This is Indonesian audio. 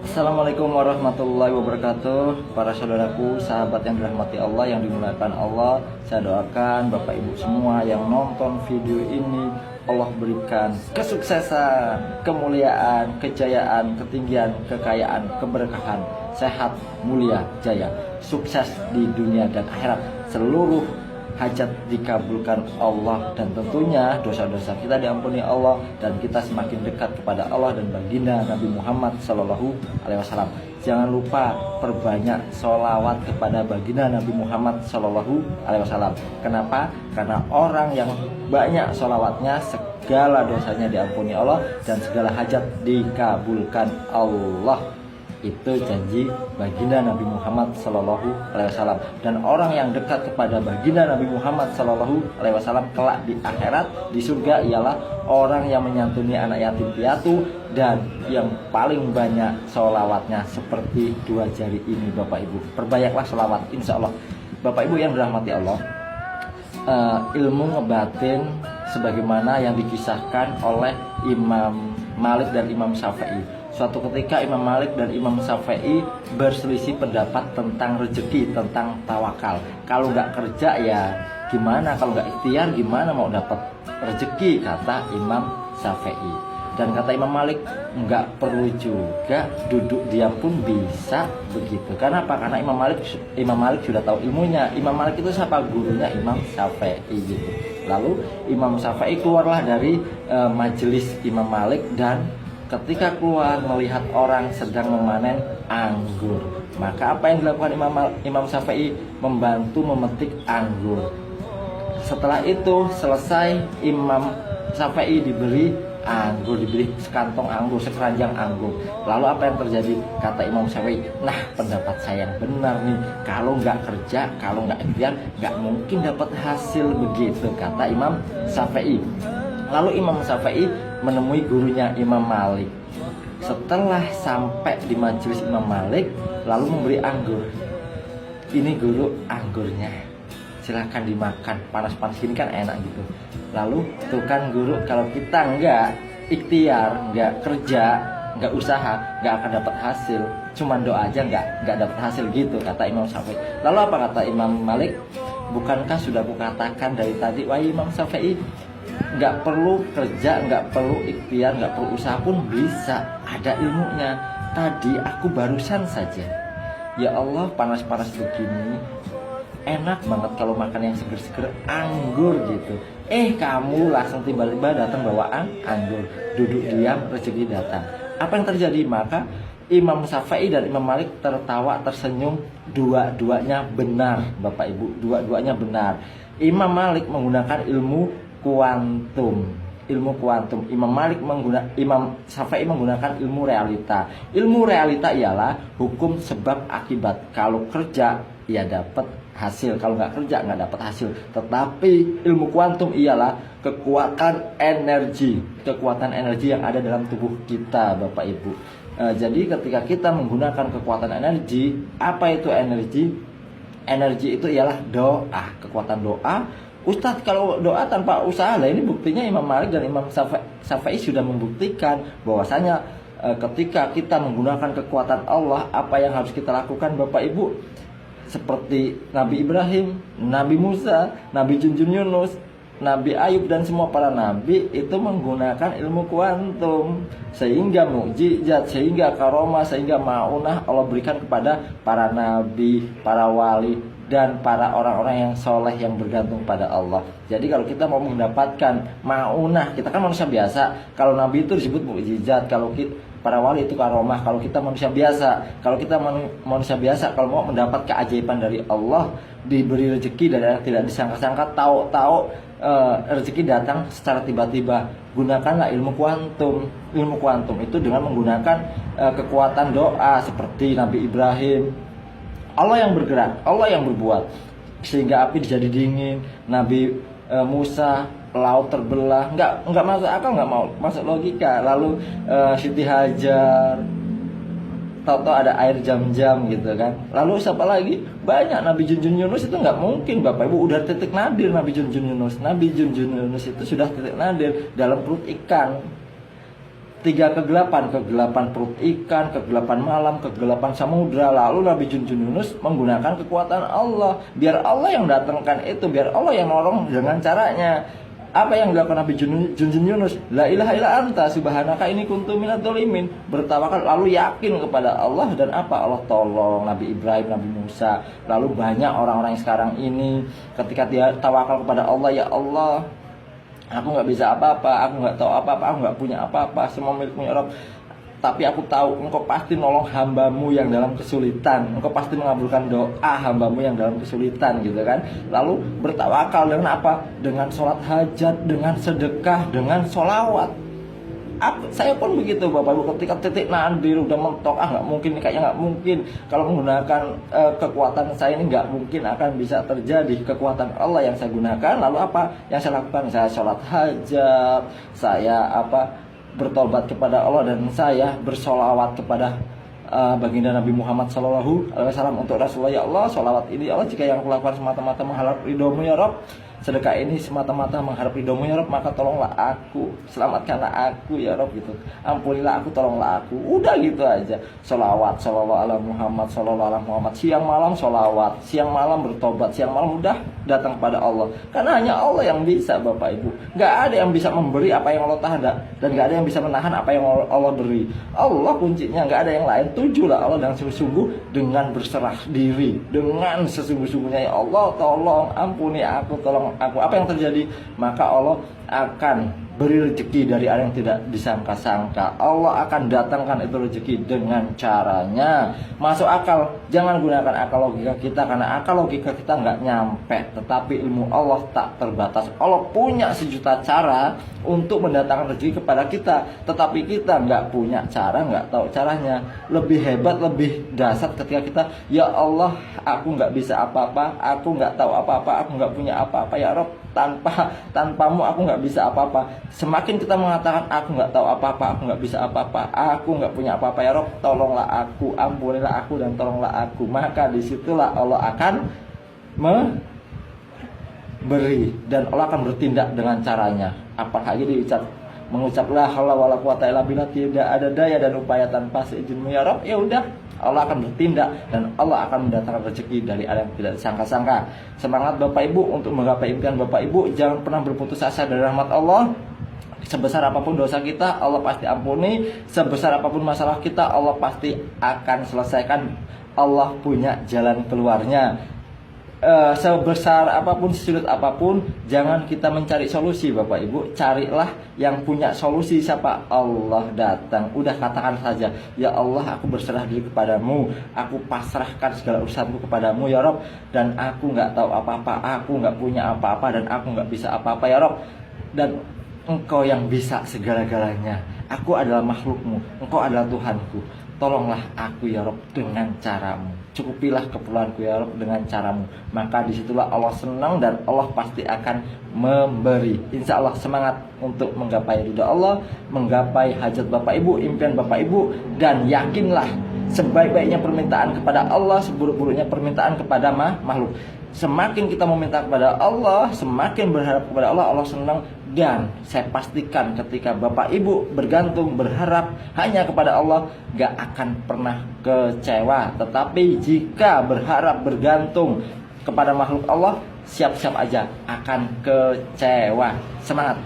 Assalamualaikum warahmatullahi wabarakatuh. Para saudaraku, sahabat yang dirahmati Allah, yang dimuliakan Allah, saya doakan Bapak Ibu semua yang nonton video ini, Allah berikan kesuksesan, kemuliaan, kejayaan, ketinggian, kekayaan, keberkahan, sehat, mulia, jaya, sukses di dunia dan akhirat. Seluruh hajat dikabulkan Allah, dan tentunya dosa-dosa kita diampuni Allah, dan kita semakin dekat kepada Allah dan baginda Nabi Muhammad SAW. Jangan lupa perbanyak sholawat kepada baginda Nabi Muhammad SAW. Kenapa? Karena orang yang banyak sholawatnya, segala dosanya diampuni Allah dan segala hajat dikabulkan Allah. Itu janji baginda Nabi Muhammad SAW. Dan orang yang dekat kepada baginda Nabi Muhammad SAW kelak di akhirat, di surga, ialah orang yang menyantuni anak yatim piatu dan yang paling banyak sholawatnya seperti dua jari ini. Bapak Ibu, perbanyaklah sholawat, insya Allah. Bapak Ibu yang dirahmati Allah, ilmu ngebatin sebagaimana yang dikisahkan oleh Imam Malik dan Imam Syafi'i. Suatu ketika Imam Malik dan Imam Syafi'i berselisih pendapat tentang rezeki, tentang tawakal. Kalau nggak kerja ya gimana, kalau nggak ikhtiar gimana mau dapat rezeki, kata Imam Syafi'i. Dan kata Imam Malik, nggak perlu juga duduk diam pun bisa begitu. Karena apa? Karena Imam Malik sudah tahu ilmunya. Imam Malik itu siapa? Gurunya Imam Syafi'i gitu. Lalu Imam Syafi'i keluarlah dari majelis Imam Malik, dan ketika keluar melihat orang sedang memanen anggur, maka apa yang dilakukan Imam Syafi'i? Membantu memetik anggur. Setelah itu selesai, Imam Syafi'i diberi anggur, diberi sekantong anggur, sekeranjang anggur. Lalu apa yang terjadi? Kata Imam Syafi'i, nah pendapat saya yang benar nih, kalau nggak kerja, kalau nggak ikhtiar, nggak mungkin dapat hasil begitu, kata Imam Syafi'i. Lalu Imam Syafi'i menemui gurunya Imam Malik. Setelah sampai di majelis Imam Malik, lalu memberi anggur. Ini guru, anggurnya, silahkan dimakan, panas-panas ini kan enak gitu. Lalu tuh kan guru, kalau kita nggak ikhtiar, nggak kerja, nggak usaha, nggak akan dapat hasil. Cuman doa aja nggak dapat hasil gitu, kata Imam Syafi'i. Lalu apa kata Imam Malik? Bukankah sudah kukatakan dari tadi, wahai Imam Syafi'i, nggak perlu kerja, nggak perlu ikhtiar, nggak perlu usaha pun bisa, ada ilmunya. Tadi aku barusan saja, ya Allah, panas-panas begini enak banget kalau makan yang seger-seger, anggur gitu. Kamu langsung tiba-tiba datang bawaan anggur, duduk diam, rezeki datang. Apa yang terjadi? Maka Imam Syafi'i dan Imam Malik tertawa, tersenyum. Dua-duanya benar, Bapak Ibu, dua-duanya benar. Imam Malik menggunakan ilmu kuantum. Imam Syafi'i menggunakan ilmu realita. Ilmu realita ialah hukum sebab akibat. Kalau kerja ya dapat hasil, kalau nggak kerja nggak dapat hasil. Tetapi ilmu kuantum ialah kekuatan energi yang ada dalam tubuh kita, Bapak Ibu. Jadi ketika kita menggunakan kekuatan energi, apa itu energi? Energi itu ialah doa, kekuatan doa. Ustadz, kalau doa tanpa usaha, lah ini buktinya Imam Malik dan Imam Syafi'i sudah membuktikan bahwasanya ketika kita menggunakan kekuatan Allah, apa yang harus kita lakukan, Bapak Ibu? Seperti Nabi Ibrahim, Nabi Musa, Nabi Junjun Yunus, Nabi Ayub, dan semua para nabi itu menggunakan ilmu kuantum, sehingga mukjizat, sehingga karomah, sehingga maunah Allah berikan kepada para nabi, para wali, dan para orang-orang yang soleh yang bergantung pada Allah. Jadi kalau kita mau mendapatkan maunah, kita kan manusia biasa. Kalau nabi itu disebut mukjizat, kalau para wali itu karomah. Kalau kita manusia biasa, kalau mau mendapat keajaiban dari Allah, diberi rezeki dari yang tidak disangka-sangka, tahu-tahu rezeki datang secara tiba-tiba, gunakanlah ilmu kuantum. Ilmu kuantum itu dengan menggunakan kekuatan doa, seperti Nabi Ibrahim, Allah yang bergerak, Allah yang berbuat sehingga api jadi dingin. Nabi Musa, laut terbelah, nggak masuk akal, nggak mau masuk logika. Lalu Siti Hajar, tahu-tahu ada air jam-jam gitu kan. Lalu siapa lagi? Banyak. Nabi Junjun Yunus itu nggak mungkin, Bapak Ibu, udah titik nadir. Nabi Junjun Yunus itu sudah titik nadir dalam perut ikan. tiga kegelapan, kegelapan perut ikan, kegelapan malam, kegelapan samudra. Lalu Nabi Junjun Yunus menggunakan kekuatan Allah, biar Allah yang datangkan itu, biar Allah yang nolong dengan caranya. Apa yang dilakukan Nabi Junjun Yunus? La ilaha illa anta subhanaka inni kuntu minadz dzalimin. Bertawakal lalu yakin kepada Allah, dan apa? Allah tolong Nabi Ibrahim, Nabi Musa. Lalu banyak orang-orang yang sekarang ini ketika dia tawakal kepada Allah, ya Allah, aku nggak bisa apa-apa, aku nggak tahu apa-apa, aku nggak punya apa-apa, semua milikmu ya Rabb. Tapi aku tahu Engkau pasti nolong hambamu yang dalam kesulitan. Engkau pasti mengabulkan doa hambamu yang dalam kesulitan, gitu kan. Lalu bertawakal dengan apa? Dengan sholat hajat, dengan sedekah, dengan sholawat. Saya pun begitu Bapak Ibu, ketika titik nadir udah mentok, nggak mungkin, kayaknya nggak mungkin kalau menggunakan kekuatan saya ini, nggak mungkin akan bisa terjadi. Kekuatan Allah yang saya gunakan, lalu apa yang saya lakukan? Saya sholat hajat, saya bertobat kepada Allah, dan saya bersolawat kepada baginda Nabi Muhammad SAW untuk Rasulullah. Ya Allah, solawat ini Allah, jika yang aku lakukan semata-mata mengharap ridhomu ya Rabb, sedekah ini semata-mata mengharap ridhomu ya Rabb, maka tolonglah aku, selamatkanlah aku ya Rabb, gitu. Ampunilah aku, tolonglah aku. Udah gitu aja. Solawat, sallallahu ala Muhammad, sallallahu ala Muhammad. Siang malam solawat, siang malam bertobat, siang malam udah datang kepada Allah. Karena hanya Allah yang bisa Bapak Ibu. Gak ada yang bisa memberi apa yang Allah tahan, dan gak ada yang bisa menahan apa yang Allah beri. Allah kuncinya, gak ada yang lain. Tujulah Allah dengan sungguh-sungguh, dengan berserah diri, dengan sesungguh-sungguhnya. Ya Allah, tolong ampuni aku, tolong aku. Apa yang terjadi? Maka Allah akan beri rezeki dari arah yang tidak disangka-sangka. Allah akan datangkan itu rezeki dengan caranya masuk akal. Jangan gunakan akal logika kita, karena akal logika kita nggak nyampe. Tetapi ilmu Allah tak terbatas. Allah punya sejuta cara untuk mendatangkan rezeki kepada kita, tetapi kita nggak punya cara, nggak tahu caranya. Lebih hebat, lebih dahsyat ketika kita, ya Allah, aku nggak bisa apa-apa, aku nggak tahu apa-apa, aku nggak punya apa-apa ya Rob. Tanpamu aku nggak bisa apa-apa. Semakin kita mengatakan aku nggak tahu apa-apa, aku nggak bisa apa-apa, aku nggak punya apa-apa ya Rob, tolonglah aku, ampunilah aku, dan tolonglah aku, maka disitulah Allah akan memberi, dan Allah akan bertindak dengan caranya. Apalagi mengucap la haula wala quwata illa billah, tidak ada daya dan upaya tanpa seizin-Mu ya Rob, ya udah, Allah akan bertindak, dan Allah akan mendatangkan rezeki dari arah yang tidak disangka-sangka. Semangat Bapak Ibu untuk menggapai impian Bapak Ibu. Jangan pernah berputus asa dari rahmat Allah. Sebesar apapun dosa kita, Allah pasti ampuni. Sebesar apapun masalah kita, Allah pasti akan selesaikan. Allah punya jalan keluarnya. Sebesar apapun, sesulit apapun, jangan kita mencari solusi Bapak Ibu. Carilah yang punya solusi. Siapa? Allah datang. Udah katakan saja, ya Allah, aku berserah diri kepadamu, aku pasrahkan segala urusanku kepadamu ya Rob, dan aku gak tahu apa-apa, aku gak punya apa-apa, dan aku gak bisa apa-apa ya Rob, dan Engkau yang bisa segala-galanya. Aku adalah makhlukmu, Engkau adalah Tuhanku. Tolonglah aku ya Rob dengan caramu. Cukupilah keperluanku ya Rob dengan caramu. Maka disitulah Allah senang, dan Allah pasti akan memberi. Insya Allah semangat untuk menggapai ridha Allah, menggapai hajat Bapak Ibu, impian Bapak Ibu. Dan yakinlah, sebaik-baiknya permintaan kepada Allah, seburuk-buruknya permintaan kepada makhluk. Semakin kita meminta kepada Allah, semakin berharap kepada Allah, Allah senang. Dan saya pastikan ketika Bapak Ibu bergantung, berharap hanya kepada Allah, gak akan pernah kecewa. Tetapi jika berharap, bergantung kepada makhluk Allah, siap-siap aja akan kecewa. Semangat!